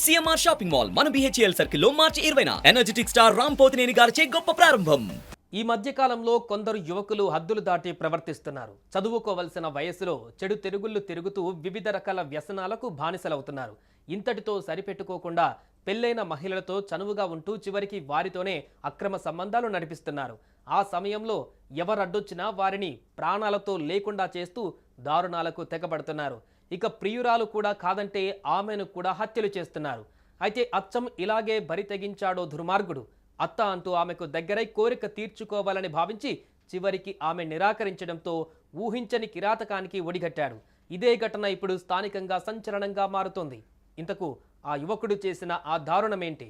CMR shopping mall మన BHEL circle లో మార్చి 20న energetic star Ram Pothineni గారిచే గొప్ప ప్రారంభం. ఈ మధ్య కాలంలో కొందరు యువకులు హద్దులు దాటి ప్రవర్తిస్తున్నారు. చదువుకోవలసిన వయసులో చెడు తిరుగుళ్ళు తిరుగుతూ వివిధ రకాల వ్యసనాలకు బానిసలవుతున్నారు. ఇంతటితో సరిపెట్టుకోకుండా పెళ్లైన మహిళలతో చనువుగా ఉంటూ చివరికి వారితోనే అక్రమ సంబంధాలు నడిపిస్తున్నారు. ఆ సమయంలో ఎవరడ్డొచ్చినా వారిని ప్రాణాలతో లేకుండా చేస్తూ దారుణాలకు తెగబడుతున్నారు. ఇక ప్రియురాలు కూడా కాదంటే ఆమెను కూడా హత్యలు చేస్తున్నారు. అయితే అచ్చం ఇలాగే బరి తెగించాడో దుర్మార్గుడు. అత్త అంటూ ఆమెకు దగ్గరై కోరిక తీర్చుకోవాలని భావించి చివరికి ఆమె నిరాకరించడంతో ఊహించని కిరాతకానికి ఒడిగట్టాడు. ఇదే ఘటన ఇప్పుడు స్థానికంగా సంచలనంగా మారుతోంది. ఇంతకు ఆ యువకుడు చేసిన ఆ దారుణమేంటి?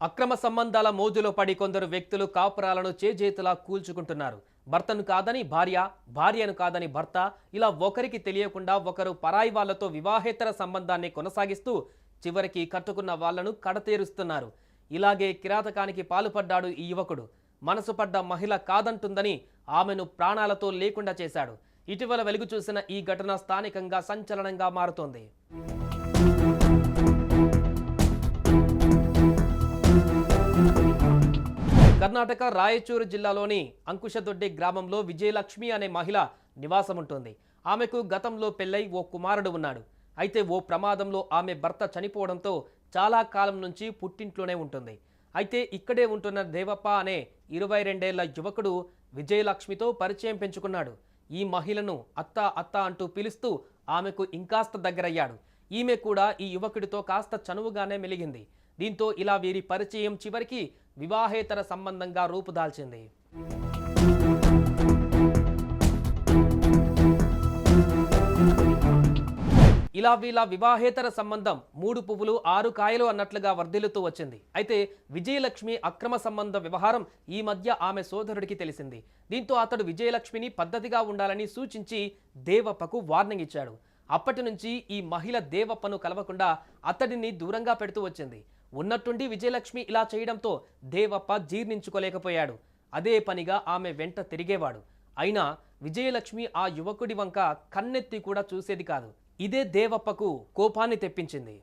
అక్రమ సంబంధాల మోజులో పడి కొందరు వ్యక్తులు కాపురాలను చేజేతులా కూల్చుకుంటున్నారు. భర్తను కాదని భార్య, భార్యను కాదని భర్త, ఇలా ఒకరికి తెలియకుండా ఒకరు పరాయి వాళ్లతో వివాహేతర సంబంధాన్ని కొనసాగిస్తూ చివరికి కట్టుకున్న వాళ్లను కడతేరుస్తున్నారు. ఇలాగే కిరాతకానికి పాల్పడ్డాడు ఈ యువకుడు. మనసు పడ్డ మహిళ కాదంటుందని ఆమెను ప్రాణాలతో లేకుండా చేశాడు. ఇటీవల వెలుగు చూసిన ఈ ఘటన స్థానికంగా సంచలనంగా మారుతోంది. కర్ణాటక రాయచూరు జిల్లాలోని అంకుశదొడ్డి గ్రామంలో విజయలక్ష్మి అనే మహిళ నివాసం ఉంటుంది. ఆమెకు గతంలో పెళ్లై ఓ కుమారుడు ఉన్నాడు. అయితే ఓ ప్రమాదంలో ఆమె భర్త చనిపోవడంతో చాలా కాలం నుంచి పుట్టింట్లోనే ఉంటుంది. అయితే ఇక్కడే ఉంటున్న దేవప్ప అనే 22 ఏళ్ల యువకుడు విజయలక్ష్మితో పరిచయం పెంచుకున్నాడు. ఈ మహిళను అత్త అత్త అంటూ పిలుస్తూ ఆమెకు ఇంకాస్త దగ్గరయ్యాడు. ఈమె కూడా ఈ యువకుడితో కాస్త చనువుగానే మెలిగింది. దీంతో ఇలా వీరి పరిచయం చివరికి వివాహేతర సంబంధంగా రూపుదాల్చింది. ఇలా వీళ్ళ వివాహేతర సంబంధం 3 పువ్వులు 6 కాయలు అన్నట్లుగా వర్ధిల్లుతూ వచ్చింది. అయితే విజయలక్ష్మి అక్రమ సంబంధ వ్యవహారం ఈ మధ్య ఆమె సోదరుడికి తెలిసింది. దీంతో అతడు విజయలక్ష్మిని పద్ధతిగా ఉండాలని సూచించి దేవప్పకు వార్నింగ్ ఇచ్చాడు. అప్పటి నుంచి ఈ మహిళ దేవప్పను కలవకుండా అతడిని దూరంగా పెడుతూ వచ్చింది. ఉన్నట్టుండి విజయలక్ష్మి ఇలా చేయడంతో దేవప్ప జీర్ణించుకోలేకపోయాడు. అదే పనిగా ఆమె వెంట తిరిగేవాడు. అయినా విజయలక్ష్మి ఆ యువకుడి వంక కన్నెత్తి కూడా చూసేది కాదు. ఇదే దేవప్పకు కోపాన్ని తెప్పించింది.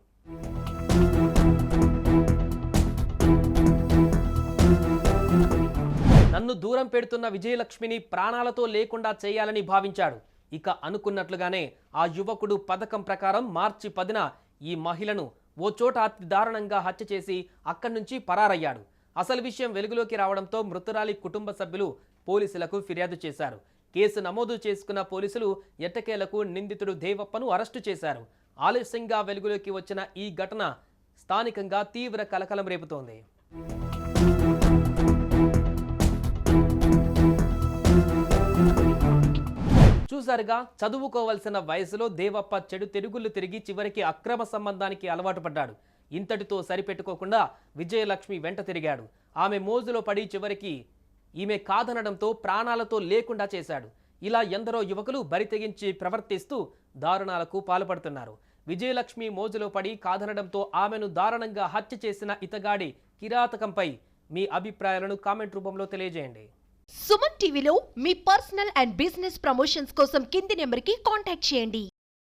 నన్ను దూరం పెడుతున్న విజయలక్ష్మిని ప్రాణాలతో లేకుండా చేయాలని భావించాడు. ఇక అనుకున్నట్లుగానే ఆ యువకుడు పథకం ప్రకారం మార్చి 10న ఈ మహిళను ఓ చోట అతి దారుణంగా హత్య చేసి అక్కడి నుంచి పరారయ్యాడు. అసలు విషయం వెలుగులోకి రావడంతో మృతురాలి కుటుంబ సభ్యులు పోలీసులకు ఫిర్యాదు చేశారు. కేసు నమోదు చేసుకున్న పోలీసులు ఎట్టకేలకు నిందితుడు దేవప్పను అరెస్టు చేశారు. ఆలస్యంగా వెలుగులోకి వచ్చిన ఈ ఘటన స్థానికంగా తీవ్ర కలకలం రేపుతోంది. చూసారుగా, చదువుకోవలసిన వయసులో దేవప్ప చెడు తిరుగుళ్ళు తిరిగి చివరికి అక్రమ సంబంధానికి అలవాటు పడ్డాడు. ఇంతటితో సరిపెట్టుకోకుండా విజయలక్ష్మి వెంట తిరిగాడు. ఆమె మోజులో పడి చివరికి ఈమె కాదనడంతో ప్రాణాలతో లేకుండా చేశాడు. ఇలా ఎందరో యువకులు బరి తెగించి ప్రవర్తిస్తూ దారుణాలకు పాల్పడుతున్నారు. విజయలక్ష్మి మోజులో పడి కాదనడంతో ఆమెను దారుణంగా హత్య చేసిన ఇతగాడి కిరాతకంపై మీ అభిప్రాయాలను కామెంట్ రూపంలో తెలియజేయండి. సుమన్ టీవీలో మీ పర్సనల్ అండ్ బిజినెస్ ప్రమోషన్స్ కోసం కింది నెంబర్కి కాంటాక్ట్ చేయండి.